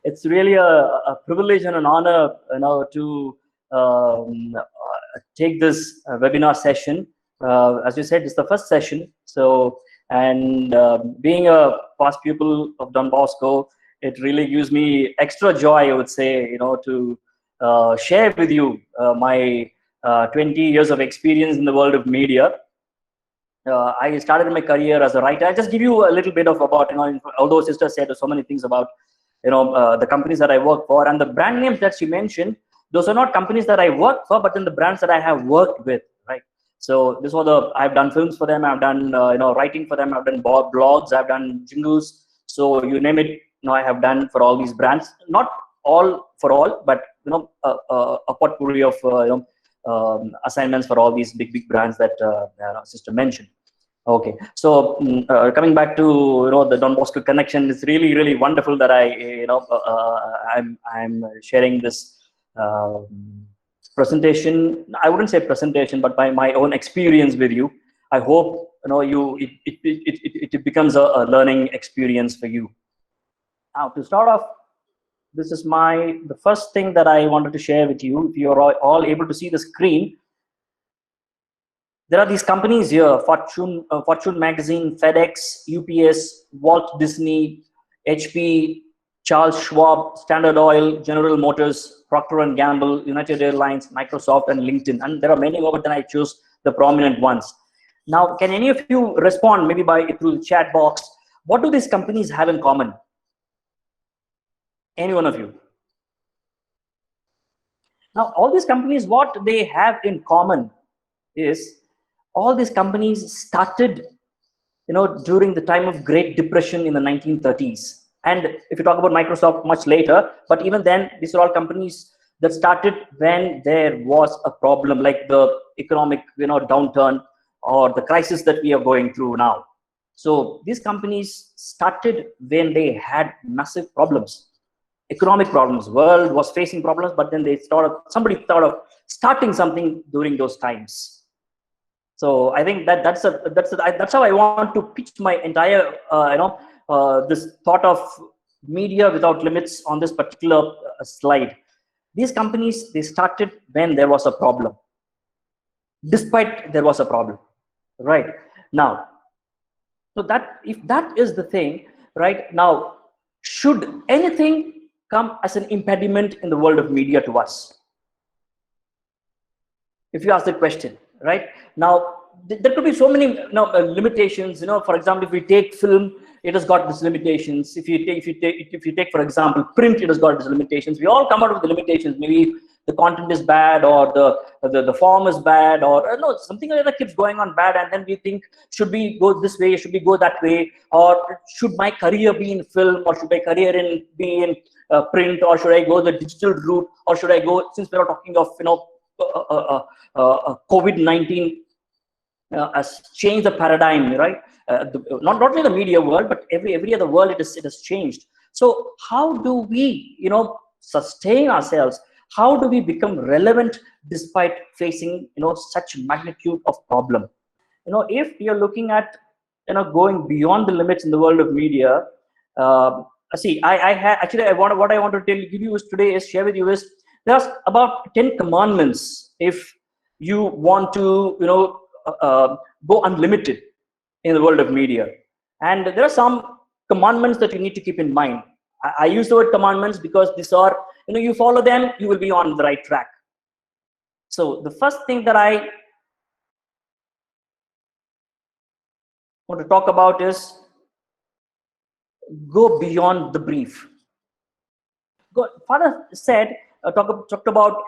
It's really a privilege and an honor, to take this webinar session. As you said, it's the first session. So, and being a past pupil of Don Bosco, it really gives me extra joy, I would say, to share with you my 20 years of experience in the world of media. I started my career as a writer. I just give you a little bit of about, although sister said so many things about, the companies that I work for, and the brand names that she mentioned, those are not companies that I work for, but in the brands that I have worked with, right? So this was I've done films for them, I've done, writing for them, I've done blogs, I've done jingles. So you name it, I have done for all these brands, not all for all, but, a potpourri of, assignments for all these big brands that sister mentioned. Okay, so coming back to the Don Bosco connection, it's really wonderful that I'm sharing this presentation. I wouldn't say presentation, but by my own experience with you. I hope it becomes a learning experience for you. Now, to start off, this is the first thing that I wanted to share with you. If you're all able to see the screen, there are these companies here: Fortune Magazine, FedEx, UPS, Walt Disney, HP, Charles Schwab, Standard Oil, General Motors, Procter & Gamble, United Airlines, Microsoft, and LinkedIn. And there are many more, but then I chose the prominent ones. Now, can any of you respond maybe through the chat box? What do these companies have in common? Any one of you? Now, all these companies, what they have in common is all these companies started, during the time of Great Depression in the 1930s. And if you talk about Microsoft much later, but even then, these are all companies that started when there was a problem, like the economic, downturn or the crisis that we are going through now. So these companies started when they had massive problems. Economic problems, world was facing problems, but then somebody thought of starting something during those times. So I think that's how I want to pitch my entire this thought of media without limits on this particular slide. These companies, they started when there was a problem, despite there was a problem, right? Now, so if that is the thing, right now, should anything come as an impediment in the world of media to us? If you ask the question, right? Now, there could be so many limitations. For example, if we take film, it has got these limitations. If you take, for example, print, it has got these limitations. We all come out with the limitations. Maybe the content is bad, or the form is bad, or no, something like that keeps going on bad, and then we think, should we go this way? Should we go that way? Or should my career be in film, or should my career be in print, or should I go the digital route, or should I go, since we are talking of COVID-19 has changed the paradigm, right? Not only the media world, but every other world, it has changed. So how do we sustain ourselves? How do we become relevant despite facing such magnitude of problem? If you're looking at going beyond the limits in the world of media, see, what I want to give you share with you is, there's about 10 commandments if you want to go unlimited in the world of media. And there are some commandments that you need to keep in mind. I use the word commandments because these are, you follow them, you will be on the right track. So the first thing that I want to talk about is go beyond the brief. Father said, talked about,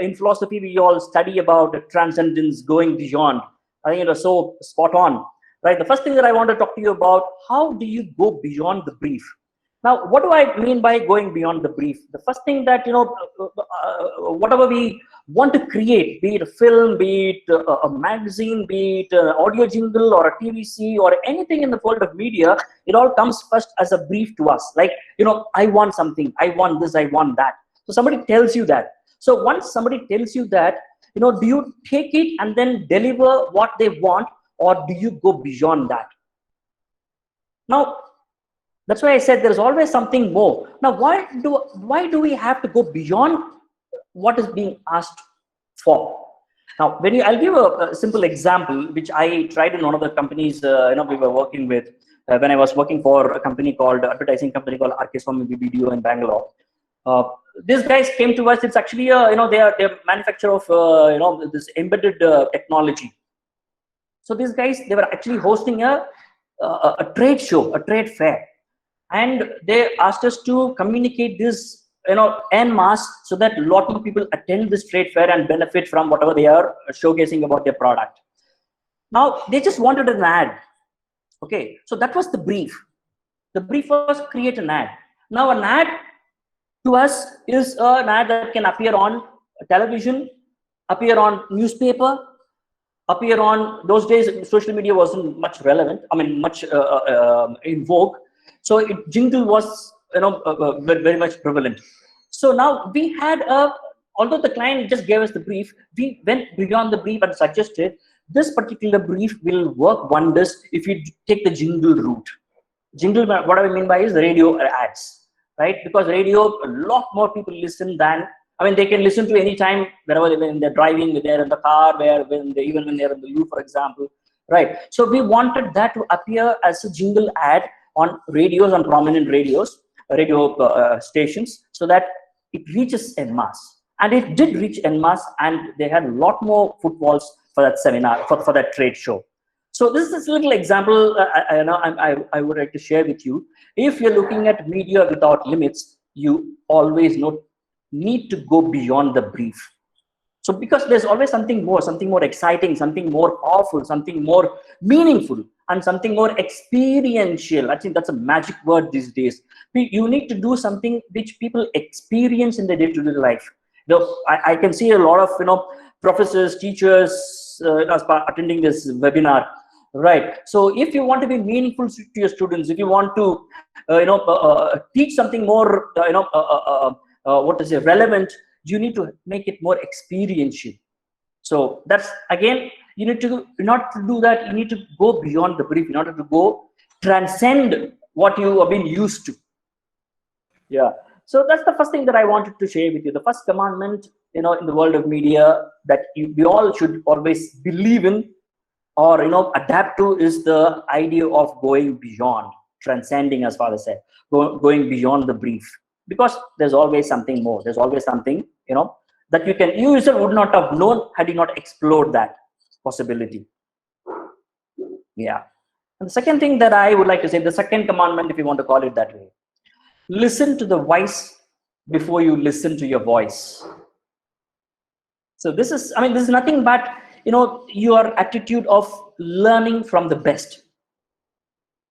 in philosophy, we all study about transcendence, going beyond. I think it was so spot on, right? The first thing that I want to talk to you about, how do you go beyond the brief? Now, what do I mean by going beyond the brief? The first thing that, whatever we want to create, be it a film, be it a magazine, be it an audio jingle or a TVC or anything in the world of media, it all comes first as a brief to us. Like, I want something, I want this, I want that. So somebody tells you that. So once somebody tells you that, do you take it and then deliver what they want, or do you go beyond that? Now, That's why I said there's always something more. Now, why do we have to go beyond what is being asked for? Now, I'll give a simple example, which I tried in one of the companies, we were working with, when I was working for a company called, advertising company called RK Swamy Video in Bangalore. Uh, these guys came to us. It's actually they're manufacturer of this embedded technology. So these guys, they were actually hosting a trade show, a trade fair, and they asked us to communicate this en masse, so that a lot more people attend this trade fair and benefit from whatever they are showcasing about their product. Now they just wanted an ad. Okay, so that was the brief. The brief was create an ad. Now an ad to us is an ad that can appear on television, appear on newspaper, appear on, those days social media wasn't much relevant, much in vogue, so jingle was very much prevalent. So now we had although the client just gave us the brief, we went beyond the brief and suggested this particular brief will work wonders if you take the jingle route. Jingle, what I mean by is the radio ads, right? Because radio, a lot more people listen than, they can listen to any time, wherever, when they're driving, when they're in the car, even when they're in the loo, for example, right? So we wanted that to appear as a jingle ad on radios, on prominent radio stations, so that it reaches en masse. And it did reach en masse, and they had a lot more footfalls for that seminar, for that trade show. So this is a little example I would like to share with you. If you're looking at media without limits, you always need to go beyond the brief. So because there's always something more exciting, something more powerful, something more meaningful, and something more experiential. I think that's a magic word these days. You need to do something which people experience in their day-to-day life. I can see a lot of professors, teachers attending this webinar. Right. So if you want to be meaningful to your students, if you want to, teach something more, relevant, you need to make it more experiential. So that's, again, you need to, not to do that, you need to go beyond the brief in order to go transcend what you have been used to. Yeah. So that's the first thing that I wanted to share with you. The first commandment, in the world of media, that we all should always believe in, or adapt to, is the idea of going beyond, transcending, as Father said, going beyond the brief, because there's always something more. There's always something that you yourself would not have known had you not explored that possibility. Yeah. And the second thing that I would like to say, the second commandment, if you want to call it that way, listen to the voice before you listen to your voice. So this is nothing but your attitude of learning from the best.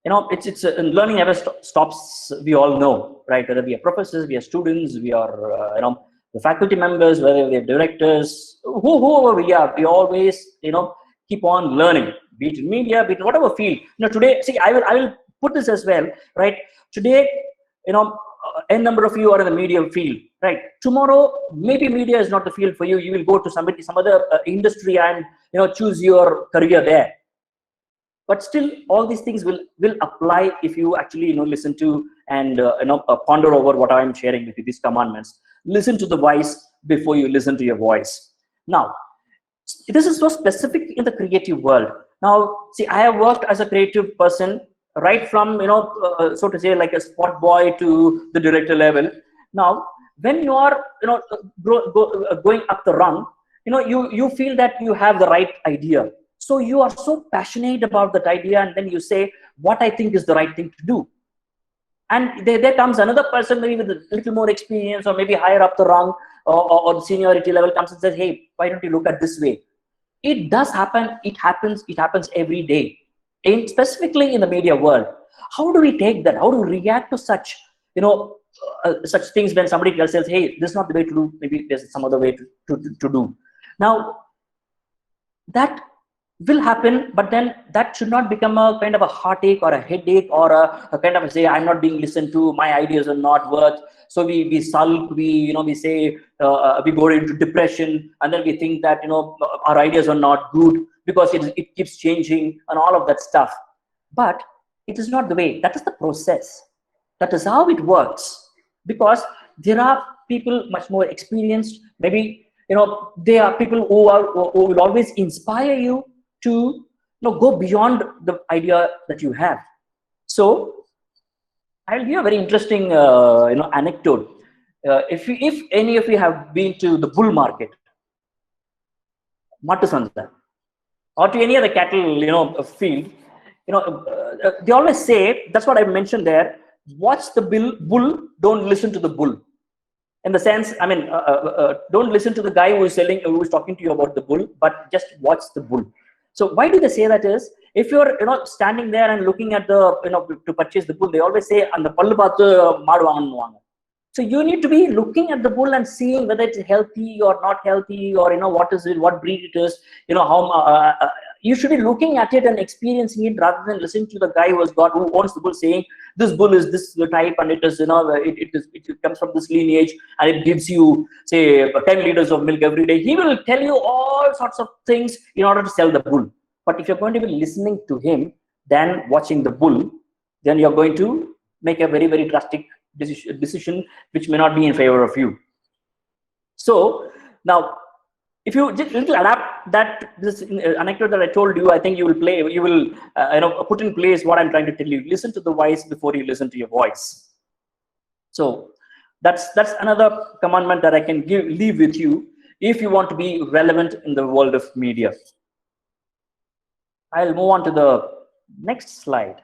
It's learning never stops. We all know, right? Whether we are professors, we are students, we are the faculty members, whether we are directors, whoever we are, we always keep on learning. Be it in media, be it in whatever field. Today, see, I will put this as well, right? Today, n number of you are in the media field, right? Tomorrow, maybe media is not the field for you. You will go to some other industry and choose your career there. But still, all these things will apply if you actually listen to and ponder over what I'm sharing with you. These commandments. Listen to the voice before you listen to your voice. Now, this is so specific in the creative world. Now, see, I have worked as a creative person, right from so to say, like a spot boy to the director level. Now, when you are going up the rung, you feel that you have the right idea. So you are so passionate about that idea, and then you say what I think is the right thing to do. And there comes another person, maybe with a little more experience, or maybe higher up the rung, or the seniority level, comes and says, hey, why don't you look at this way? It does happen. It happens every day, specifically in the media world. How do we take that? How do we react to such such things when somebody tells us, hey, this is not the way to do, maybe there's some other way to do? Now, that will happen, but then that should not become a kind of a heartache or a headache, or a kind of say, I'm not being listened to, my ideas are not worth. So we sulk, we say, we go into depression, and then we think that our ideas are not good because it keeps changing and all of that stuff. But it is not the way. That is the process. That is how it works, because there are people much more experienced. Maybe there are people who will always inspire you to go beyond the idea that you have. So I'll give you a very interesting anecdote. If any of you have been to the bull market, Matu Sanda, or to any other cattle field, they always say, that's what I mentioned there, watch the bull, don't listen to the bull. In the sense, I mean, don't listen to the guy who is talking to you about the bull, but just watch the bull. So why do they say that is, if you're standing there and looking at the to purchase the bull, they always say and the pallu paathu maadu vaangannu. So you need to be looking at the bull and seeing whether it's healthy or not healthy, or what is it, what breed it is, how you should be looking at it and experiencing it, rather than listening to the guy who owns the bull saying this bull is this type and it is it comes from this lineage and it gives you say 10 liters of milk every day. He will tell you all sorts of things in order to sell the bull. But if you're going to be listening to him than watching the bull, then you're going to make a very, very drastic decision which may not be in favor of you. So now, if you just little adapt this anecdote that I told you, I think you will put in place what I'm trying to tell you. Listen to the voice before you listen to your voice. So that's another commandment that I can leave with you if you want to be relevant in the world of media. I'll move on to the next slide,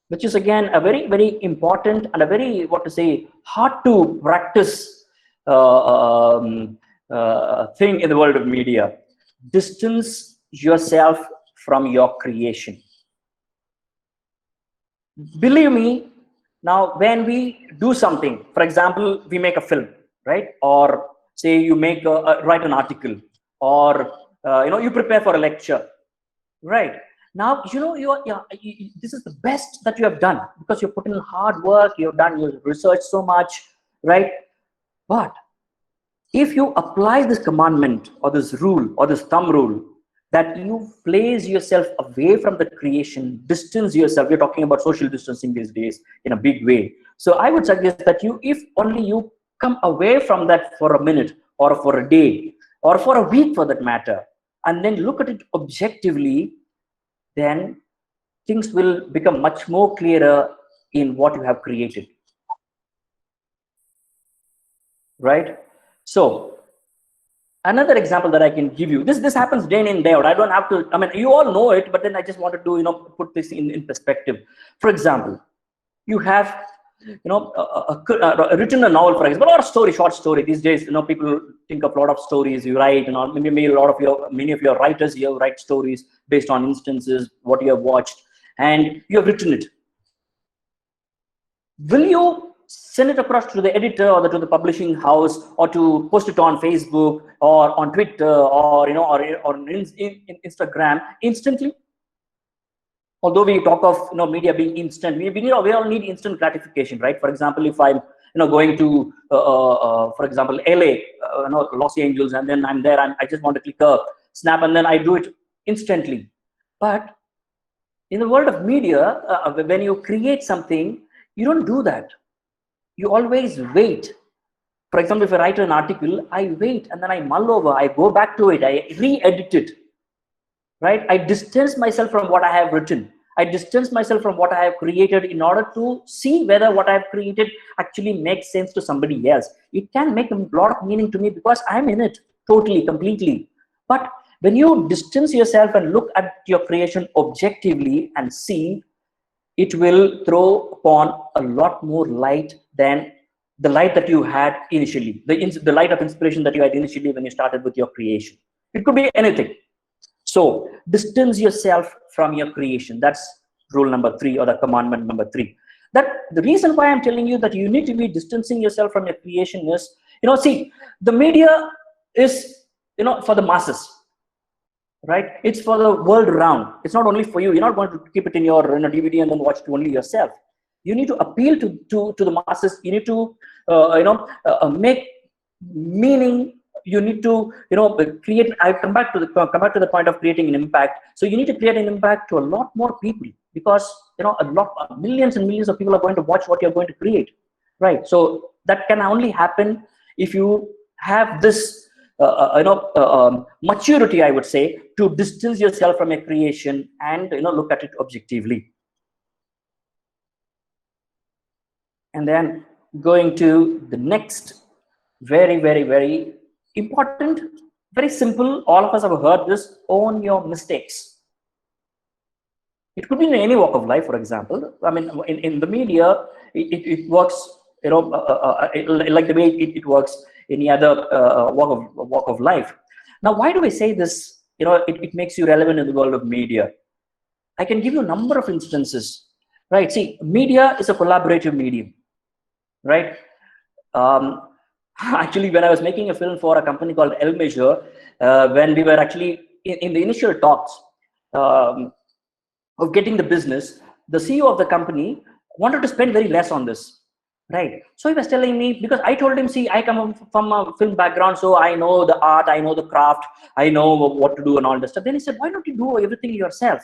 which is again a very, very important and a very, hard to practice thing in the world of media. Distance yourself from your creation. Believe me, now when we do something, for example, we make a film, right? Or say you write an article, or you prepare for a lecture, right? Now, this is the best that you have done because you put in hard work, you've researched so much, right? But if you apply this commandment or this rule or this thumb rule, that you place yourself away from the creation, distance yourself, we're talking about social distancing these days in a big way. So I would suggest that if only you come away from that for a minute or for a day or for a week for that matter, and then look at it objectively, then things will become much more clearer in what you have created, right? So another example that I can give you, this happens day in and day out. I don't have to, I mean, you all know it, but then I just wanted to put this in perspective. For example, you have written a novel, for example, or a story, short story. These days, people think of a lot of stories you write, maybe many of your writers here write stories based on instances, what you have watched, and you have written it. Will you send it across to the editor or to the publishing house, or to post it on Facebook or on Twitter or or on Instagram instantly? Although we talk of media being instant, we all need instant gratification, right? For example, if I'm going to for example LA, Los Angeles, and then I'm there and I just want to click a snap and then I do it instantly. But in the world of media, when you create something, you don't do that. You always wait. For example, if I write an article, I wait and then I mull over, I go back to it, I re-edit it. Right? I distance myself from what I have written. I distance myself from what I have created in order to see whether what I have created actually makes sense to somebody else. It can make a lot of meaning to me because I'm in it totally, completely. But when you distance yourself and look at your creation objectively and see, it will throw upon a lot more light than the light that you had initially, the light of inspiration that you had initially when you started with your creation. It could be anything. So distance yourself from your creation. That's rule number 3, or the commandment number 3. That the reason why I'm telling you that you need to be distancing yourself from your creation is, see, the media is, for the masses, right? It's for the world around. It's not only for you. You're not going to keep it in your DVD and then watch it only yourself. You need to appeal to the masses. You need to, make meaning. You need to create. I come back to the point of creating an impact. So you need to create an impact to a lot more people. because millions and millions of people are going to watch what you're going to create, right? So that can only happen if you have this maturity, I would say, to distance yourself from a creation and look at it objectively. And then going to the next very, very, very important, very simple, all of us have heard this: own your mistakes. It could be in any walk of life. For example, I mean, in the media, it works, like the way it works in any other walk of life. Now, why do I say this? It makes you relevant in the world of media. I can give you a number of instances, right? See, media is a collaborative medium, right? Actually, when I was making a film for a company called El Measure, when we were actually in the initial talks of getting the business, the CEO of the company wanted to spend very less on this, right? So he was telling me, because I told him, see, I come from a film background, so I know the art, I know the craft, I know what to do and all this stuff. Then he said, why don't you do everything yourself?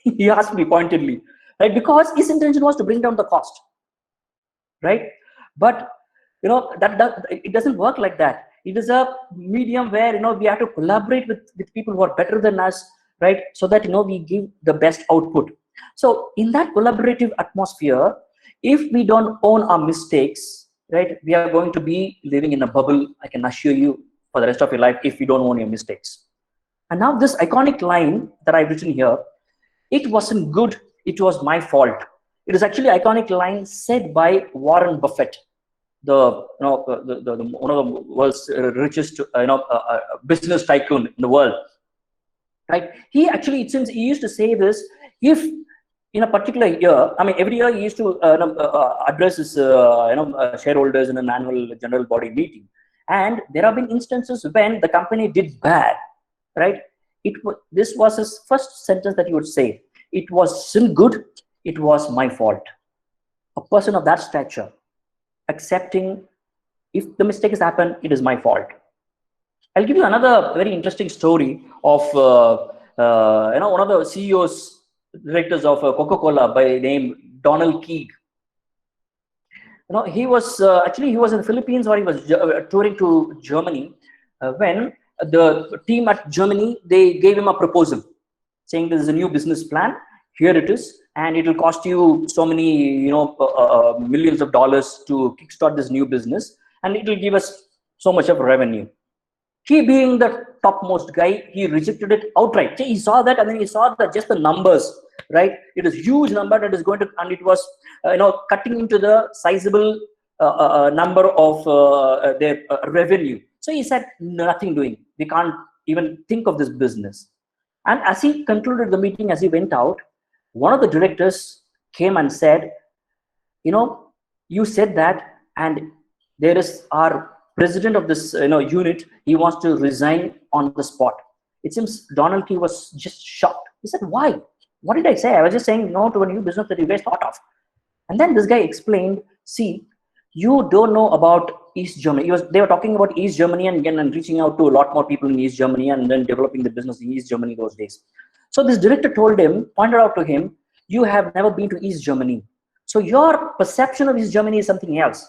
He asked me pointedly, right? Because his intention was to bring down the cost, right? But that it doesn't work like that. It is a medium where we have to collaborate with people who are better than us, right? So that we give the best output. So in that collaborative atmosphere, if we don't own our mistakes, right, we are going to be living in a bubble, I can assure you, for the rest of your life, if you don't own your mistakes. And now this iconic line that I've written here, it wasn't good, it was my fault. It is actually an iconic line said by Warren Buffett, the one of the world's richest business tycoon in the world, right? He actually, it seems, he used to say this: if in a particular year, I mean, every year he used to address his shareholders in an annual general body meeting, and there have been instances when the company did bad, right? This was his first sentence that he would say: it wasn't good, it was my fault. A person of that stature, accepting, if the mistake has happened, it is my fault. I'll give you another very interesting story of one of the CEOs, directors of Coca-Cola, by name Donald Keeg. He was actually, he was in the Philippines, or he was touring to Germany when the team at Germany, they gave him a proposal saying, this is a new business plan, here it is, and it will cost you so many millions of dollars to kickstart this new business, and it will give us so much of revenue. He, being the topmost guy, he rejected it outright. He saw that, and then he saw that just the numbers, right? It is huge number that is going to, and it was cutting into the sizable number of their revenue. So he said, nothing doing, we can't even think of this business. And as he concluded the meeting, as he went out, one of the directors came and said, you said that, and there is our president of this unit, he wants to resign on the spot. It seems Donald Key was just shocked. He said, why? What did I say? I was just saying no to a new business that you guys thought of. And then this guy explained, see, you don't know about East Germany. They were talking about East Germany and reaching out to a lot more people in East Germany and then developing the business in East Germany those days. So this director pointed out to him, you have never been to East Germany. So your perception of East Germany is something else,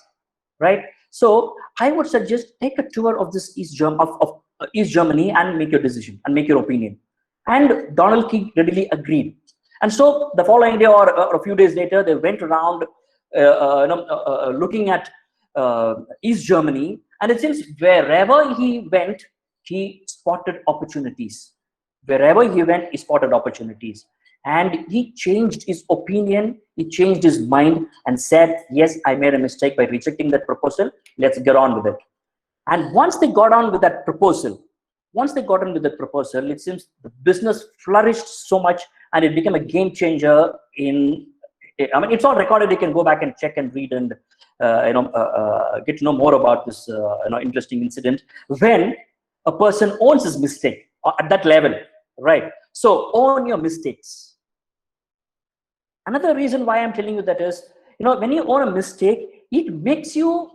right? So I would suggest take a tour of this East Germany and make your decision and make your opinion. And Donald Key readily agreed. And so the following day or a few days later, they went around looking at East Germany, and it seems wherever he went, he spotted opportunities. Wherever he went, he spotted opportunities. And he changed his opinion, he changed his mind and said, yes, I made a mistake by rejecting that proposal, let's get on with it. And once they got on with that proposal, it seems the business flourished so much and it became a game changer in, I mean, it's all recorded, you can go back and check and read and get to know more about this interesting incident when a person owns his mistake at that level, right? So own your mistakes. Another reason why I'm telling you that is, when you own a mistake, it makes you,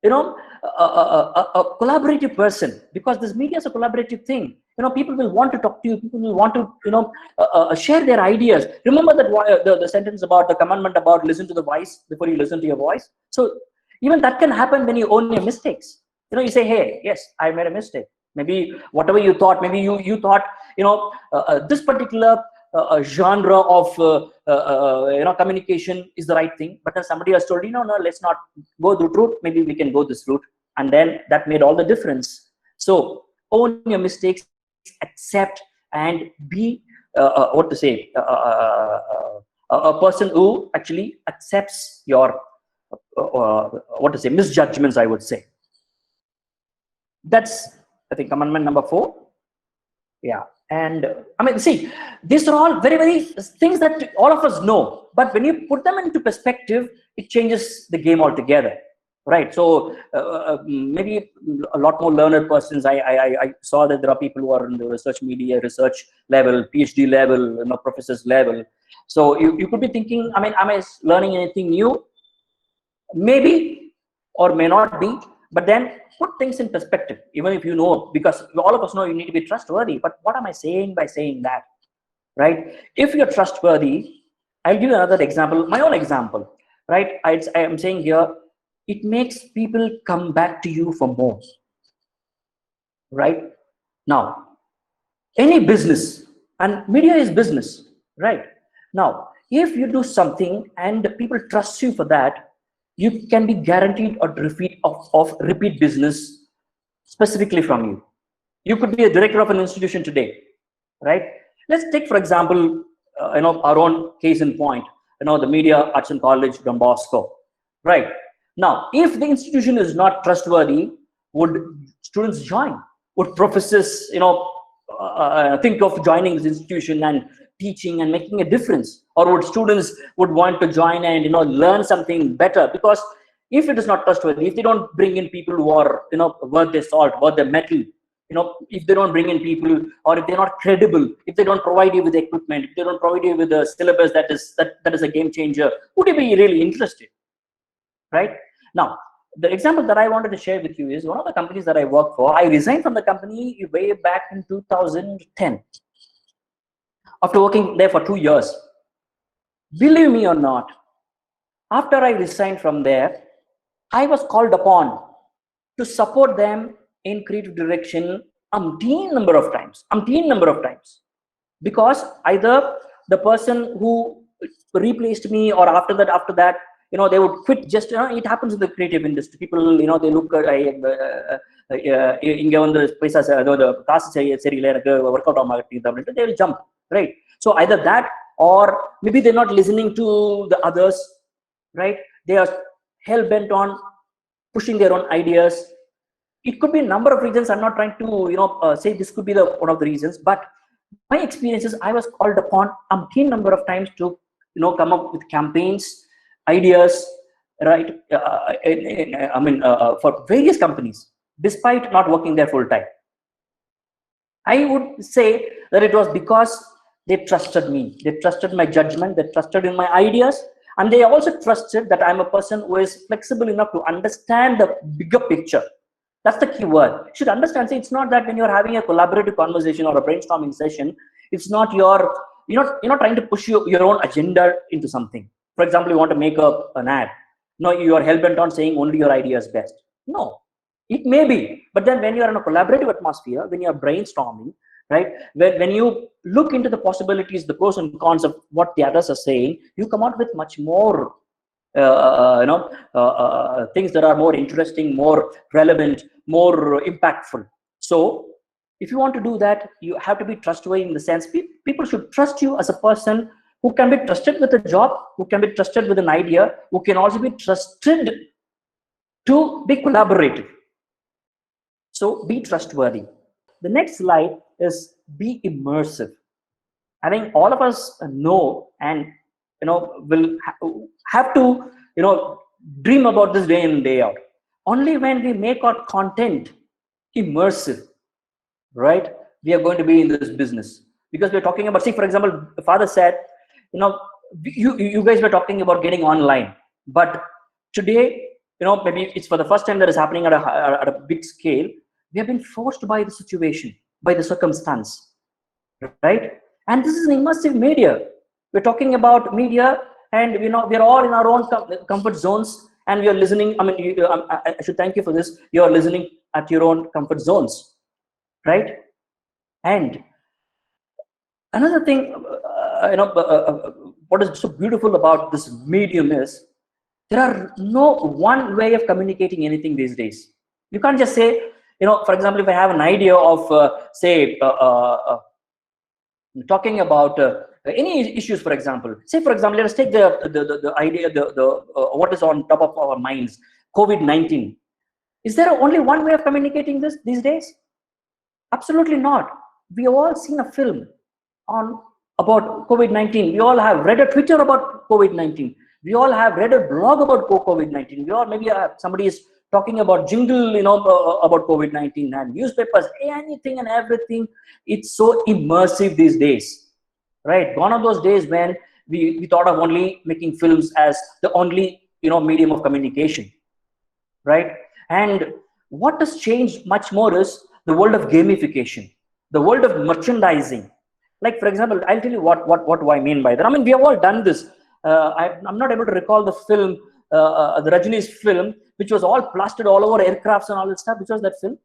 a collaborative person, because this media is a collaborative thing. people will want to talk to you. People will want to, share their ideas. Remember that the sentence about the commandment about listen to the voice before you listen to your voice. So even that can happen when you own your mistakes. You say, hey, yes, I made a mistake. Maybe whatever you thought, maybe you thought, this particular genre of communication is the right thing, but then somebody has told you, no, let's not go the route. Maybe we can go this route, and then that made all the difference. So own your mistakes, accept, and be what to say, a person who actually accepts your what to say, misjudgments, I would say. That's, I think, commandment number 4. Yeah. And I mean, see, these are all very, very things that all of us know, but when you put them into perspective, it changes the game altogether, right? So maybe a lot more learned persons, I saw that there are people who are in the research media, research level, PhD level, professors level. So you could be thinking, I mean, am I learning anything new? Maybe, or may not be, but then put things in perspective, even if you know, because all of us know you need to be trustworthy. But what am I saying by saying that, right? If you're trustworthy, I'll give you another example, my own example, right? I am saying here, it makes people come back to you for more, right? Now, any business, and media is business, right? Now, if you do something and people trust you for that, you can be guaranteed a repeat business specifically from you. You could be a director of an institution today, right? Let's take, for example, our own case in point, the Media Arts and College from Bosco, right? Now, if the institution is not trustworthy, would students join? Would professors, think of joining this institution and teaching and making a difference? Or would students would want to join and learn something better? Because if it is not trustworthy, if they don't bring in people who are worth their salt, worth their metal, if they don't bring in people, or if they're not credible, if they don't provide you with the equipment, if they don't provide you with the syllabus that is a game changer, would you be really interested, right? Now, the example that I wanted to share with you is one of the companies that I work for. I resigned from the company way back in 2010 after working there for 2 years. Believe me or not, after I resigned from there, I was called upon to support them in creative direction umpteen number of times, because either the person who replaced me, or after that, they would quit. Just it happens in the creative industry. People, they look at inga vandu paisa kasu seriyilla enakku work out ஆக, they will jump, right? So either that, or maybe they're not listening to the others, right? They are hell bent on pushing their own ideas. It could be a number of reasons. I'm not trying to say this could be one of the reasons, but my experiences, I was called upon umpteen number of times to come up with campaigns, ideas, right? For various companies, despite not working there full time. I would say that it was because they trusted me. They trusted my judgment. They trusted in my ideas, and they also trusted that I'm a person who is flexible enough to understand the bigger picture. That's the key word. You should understand. See, it's not that when you're having a collaborative conversation or a brainstorming session, it's not you're not trying to push your own agenda into something. For example, you want to make an ad. No, you are hell bent on saying only your idea is best. No, it may be, but then when you are in a collaborative atmosphere, when you are brainstorming, right? When you look into the possibilities, the pros and cons of what the others are saying, you come out with much more things that are more interesting, more relevant, more impactful. So if you want to do that, you have to be trustworthy in the sense people should trust you as a person who can be trusted with a job, who can be trusted with an idea, who can also be trusted to be collaborative. So be trustworthy. The next slide is be immersive. I think all of us know and will have to dream about this day in and day out. Only when we make our content immersive, right, we are going to be in this business. Because we're talking about, see, for example, the father said, you guys were talking about getting online, but today, maybe it's for the first time that is happening at a big scale. We have been forced by the situation. by the circumstance, right? And this is an immersive media. We're talking about media, and we're all in our own comfort zones, and we are listening. I mean, I should thank you for this. You are listening at your own comfort zones, right? And another thing, what is so beautiful about this medium is there are no one way of communicating anything these days. You can't just say, for example, if I have an idea of, say, talking about any issues, for example, let us take the idea, what is on top of our minds, COVID-19. Is there only one way of communicating this these days? Absolutely not. We have all seen a film on about COVID-19. We all have read a Twitter about COVID-19. We all have read a blog about COVID-19. We all maybe somebody is talking about jingle, about COVID-19, and newspapers, anything and everything. It's so immersive these days, right? Gone are those days when we thought of only making films as the only medium of communication, right? And what has changed much more is the world of gamification, the world of merchandising. Like, for example, I'll tell you what do I mean by that. I mean, we have all done this. I'm not able to recall the film, the Rajini's film, which was all plastered all over aircrafts and all that stuff. Which was that film?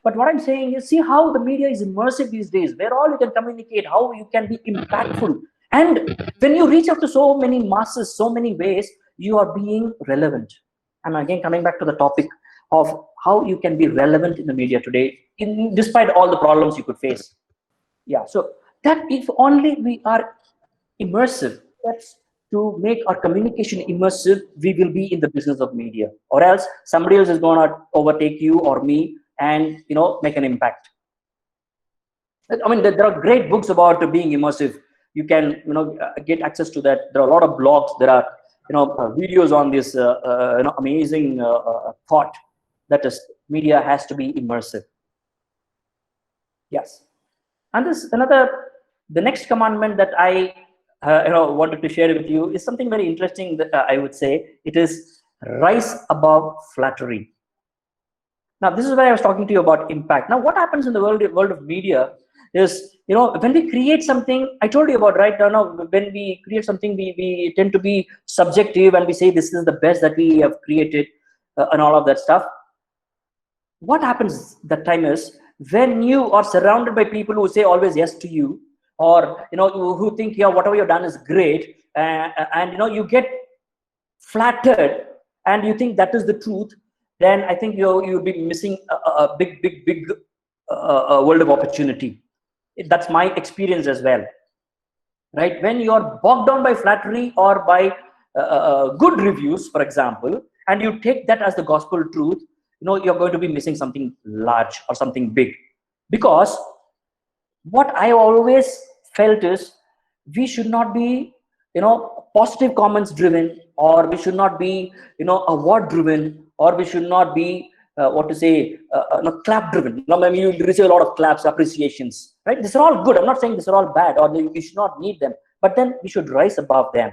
But what I'm saying is, see how the media is immersive these days, where all you can communicate, how you can be impactful. And when you reach out to so many masses, so many ways, you are being relevant. And again, coming back to the topic of how you can be relevant in the media today, despite all the problems you could face. Yeah, so that if only we are immersive, that's to make our communication immersive, we will be in the business of media, or else somebody else is going to overtake you or me and make an impact. I mean, there are great books about being immersive. You can get access to that. There are a lot of blogs. There are videos on this amazing thought that is media has to be immersive. Yes. And the next commandment that I wanted to share with you is something very interesting that I would say. It is rise above flattery. Now, this is where I was talking to you about impact. Now, what happens in the world of media is, when we create something, I told you about right now, when we create something, we tend to be subjective and we say this is the best that we have created and all of that stuff. What happens that time is, when you are surrounded by people who say always yes to you, or who think, yeah, whatever you've done is great, and you get flattered and you think that is the truth, then I think you'll be missing a big world of opportunity. That's my experience as well, right? When you're bogged down by flattery or by good reviews, for example, and you take that as the gospel truth, you're going to be missing something large or something big. Because what I always felt is, we should not be positive comments driven, or we should not be award driven, or we should not be clap driven. I mean, you receive a lot of claps, appreciations, right? These are all good. I'm not saying these are all bad, or we should not need them, but then we should rise above them.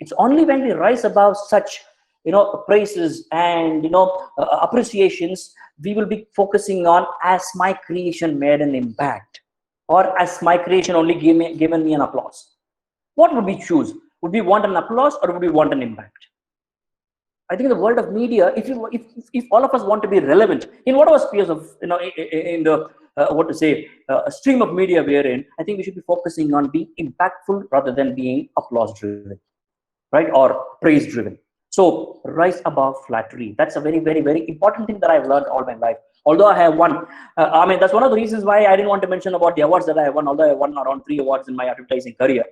It's only when we rise above such praises and appreciations, we will be focusing on, as my creation made an impact, or as my creation only given me an applause. What would we choose? Would we want an applause, or would we want an impact? I think in the world of media, if all of us want to be relevant in whatever spheres of in the stream of media we are in, I think we should be focusing on being impactful rather than being applause driven, right, or praise driven. So rise above flattery. That's a very, very, very important thing that I've learned all my life. Although I have won, I mean, that's one of the reasons why I didn't want to mention about the awards that I have won. Although I won around 3 awards in my advertising career.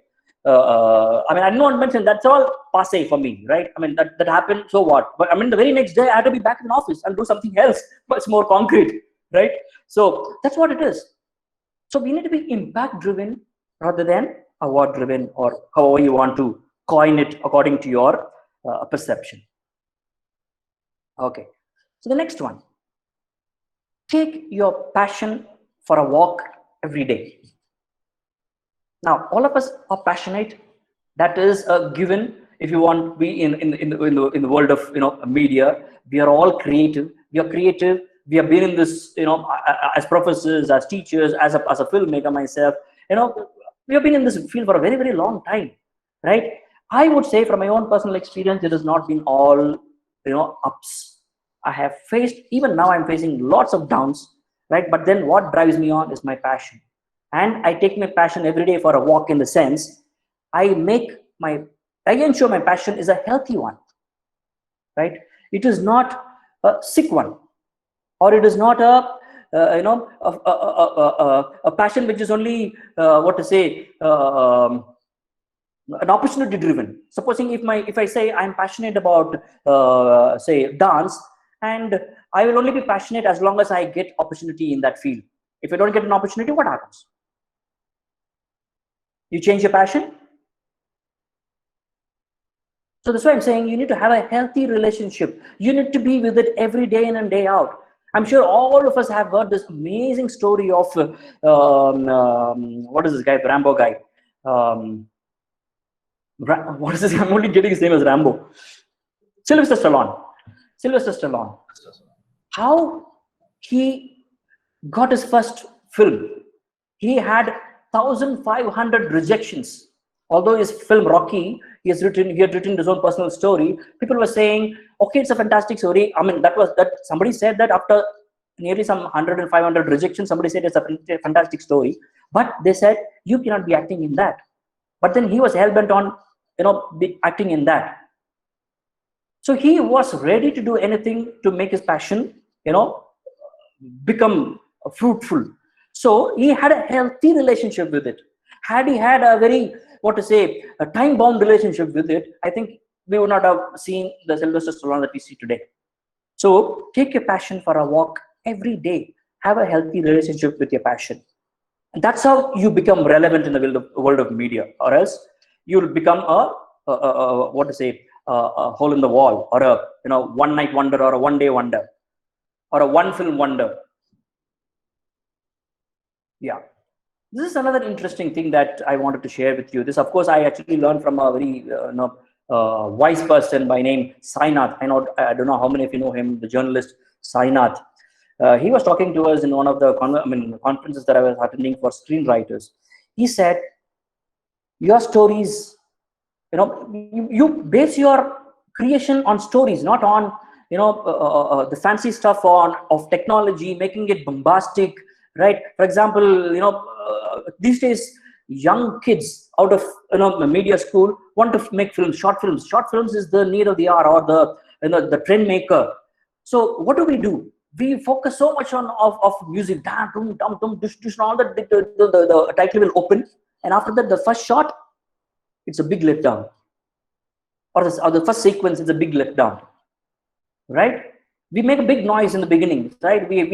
I mean, I didn't want to mention, that's all passe for me, right? I mean, that happened, so what? But I mean, the very next day I had to be back in the office and do something else, but it's more concrete, right? So that's what it is. So we need to be impact driven rather than award driven, or however you want to coin it according to your perception. Okay, so the next one, take your passion for a walk every day. Now, all of us are passionate. That is a given. If you want to be in the world of media, we are all creative. We are creative. We have been in this, as professors, as teachers, as a filmmaker myself, we have been in this field for a very, very long time, right? I would say from my own personal experience, it has not been all, ups. I have faced, even now I'm facing lots of downs, right? But then what drives me on is my passion. And I take my passion every day for a walk, in the sense, I make my, I ensure my passion is a healthy one, right? It is not a sick one, or it is not a passion which is only, what to say, an opportunity driven. Supposing if I say I'm passionate about, say, dance, and I will only be passionate as long as I get opportunity in that field. If I don't get an opportunity, what happens? You change your passion. So that's why I'm saying you need to have a healthy relationship. You need to be with it every day in and day out. I'm sure all of us have heard this amazing story of what is this guy, the Rambo guy? What is this? I'm only getting his name as Rambo. Sylvester Stallone. Sylvester Stallone. How he got his first film. He had 1,500 rejections. Although his film Rocky, he had written his own personal story. People were saying, okay, it's a fantastic story. I mean, that somebody said that after nearly some 100 and 500 rejections, somebody said it's a fantastic story. But they said, you cannot be acting in that. But then he was hell-bent on, acting in that. So he was ready to do anything to make his passion, become fruitful. So he had a healthy relationship with it. Had he had a very, what to say, a time-bound relationship with it, I think we would not have seen the Sylvester Stallone that we see today. So take your passion for a walk every day. Have a healthy relationship with your passion. And that's how you become relevant in the world of media, or else you'll become what to say, a hole in the wall, or a one night wonder, or a one day wonder, or a one film wonder. Yeah, this is another interesting thing that I wanted to share with you. This, of course, I actually learned from a very wise person by name Sainath. I don't know how many of you know him, the journalist Sainath. He was talking to us in one of the conferences that I was attending for screenwriters. He said, your stories, you base your creation on stories, not on the fancy stuff of technology, making it bombastic, right? For example, these days young kids out of media school want to make films, short films. Short films is the need of the hour, or the trend maker. So what do? We focus so much on of music, dum dum dum, all that. The title will open, and after that, the first shot, it's a big letdown, or the first sequence is a big letdown, right? We make a big noise in the beginning, right? We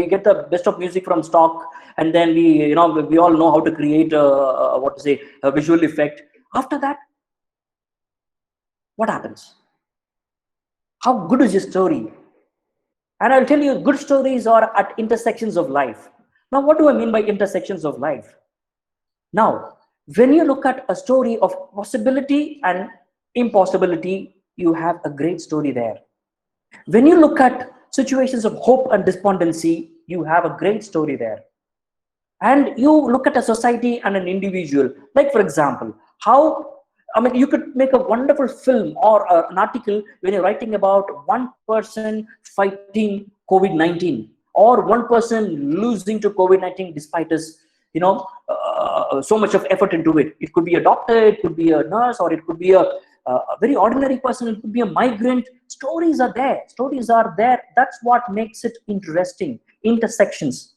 get the best of music from stock, and then we all know how to create a visual effect. After that, what happens? How good is your story? And I'll tell you, good stories are at intersections of life. Now, what do I mean by intersections of life? Now, when you look at a story of possibility and impossibility, you have a great story there. When you look at situations of hope and despondency, you have a great story there. And you look at a society and an individual, like, for example, you could make a wonderful film or an article when you're writing about one person fighting COVID-19, or one person losing to COVID-19 despite his, so much of effort into it. It could be a doctor, it could be a nurse, or it could be a very ordinary person, it could be a migrant. Stories are there. Stories are there. That's what makes it interesting. Intersections,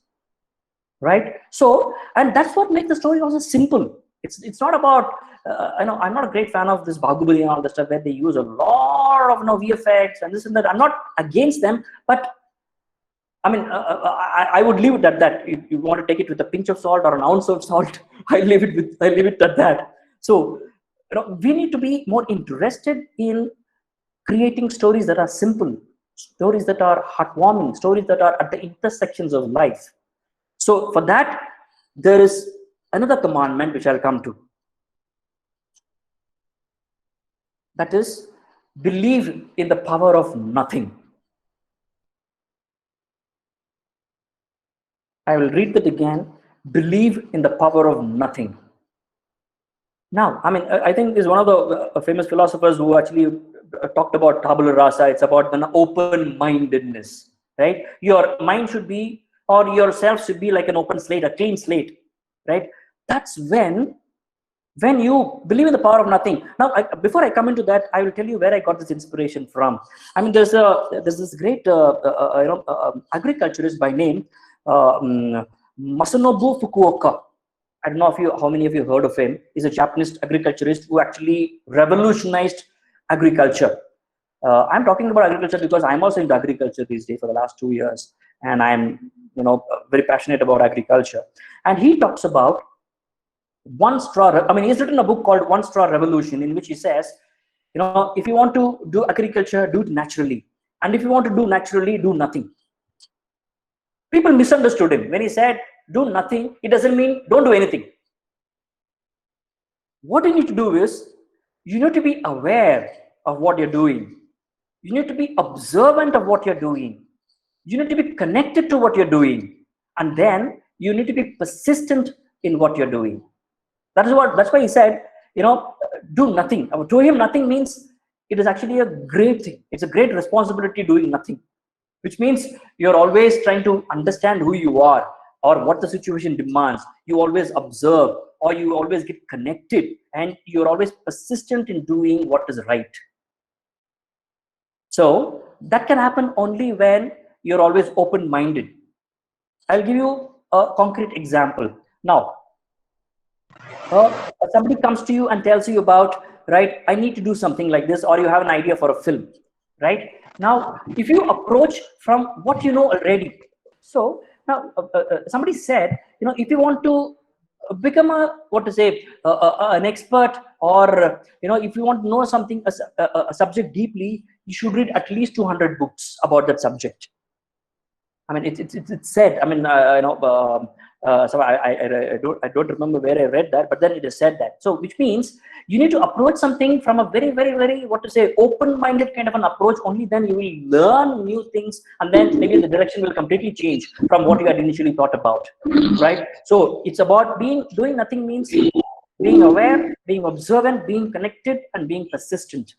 right? So, and that's what makes the story also simple. It's not about I'm not a great fan of this Bahubali and all the stuff where they use a lot of VFX and this and that. I'm not against them, but I mean, I would leave it at that. If you want to take it with a pinch of salt or an ounce of salt, I leave it at that. So, we need to be more interested in creating stories that are simple, stories that are heartwarming, stories that are at the intersections of life. So for that, there is another commandment which I'll come to. That is, believe in the power of nothing. I will read that again. Believe in the power of nothing. Now, I mean, I think is one of the famous philosophers who actually talked about tabula rasa. It's about an open-mindedness, right? Your mind should be, or yourself should be like an open slate, a clean slate, right? That's when you believe in the power of nothing. Now, before I come into that, I will tell you where I got this inspiration from. I mean, there's this great agriculturist by name Masanobu Fukuoka. I don't know if how many of you heard of him. He's a Japanese agriculturist who actually revolutionized agriculture. I'm talking about agriculture because I'm also into agriculture these days for the last 2 years, and I'm very passionate about agriculture. And he talks about one straw. I mean, he's written a book called One Straw Revolution, in which he says, if you want to do agriculture, do it naturally, and if you want to do naturally, do nothing. People misunderstood him when he said, do nothing. It doesn't mean don't do anything. What you need to do is, you need to be aware of what you're doing. You need to be observant of what you're doing. You need to be connected to what you're doing. And then you need to be persistent in what you're doing. That's why he said, do nothing. To him, nothing means it is actually a great thing. It's a great responsibility doing nothing, which means you're always trying to understand who you are or what the situation demands. You always observe, or you always get connected, and you're always persistent in doing what is right. So that can happen only when you're always open-minded. I'll give you a concrete example. Now, somebody comes to you and tells you about, right, I need to do something like this, or you have an idea for a film, right? Now, if you approach from what you know already, so now somebody said, if you want to become an expert, or if you want to know something, a subject deeply, you should read at least 200 books about that subject. I mean, it's said. I mean, so I don't remember where I read that, but then it is said that. So, which means you need to approach something from a very, very, very open-minded kind of an approach. Only then you will learn new things, and then maybe the direction will completely change from what you had initially thought about, right? So it's about doing nothing means being aware, being observant, being connected, and being persistent.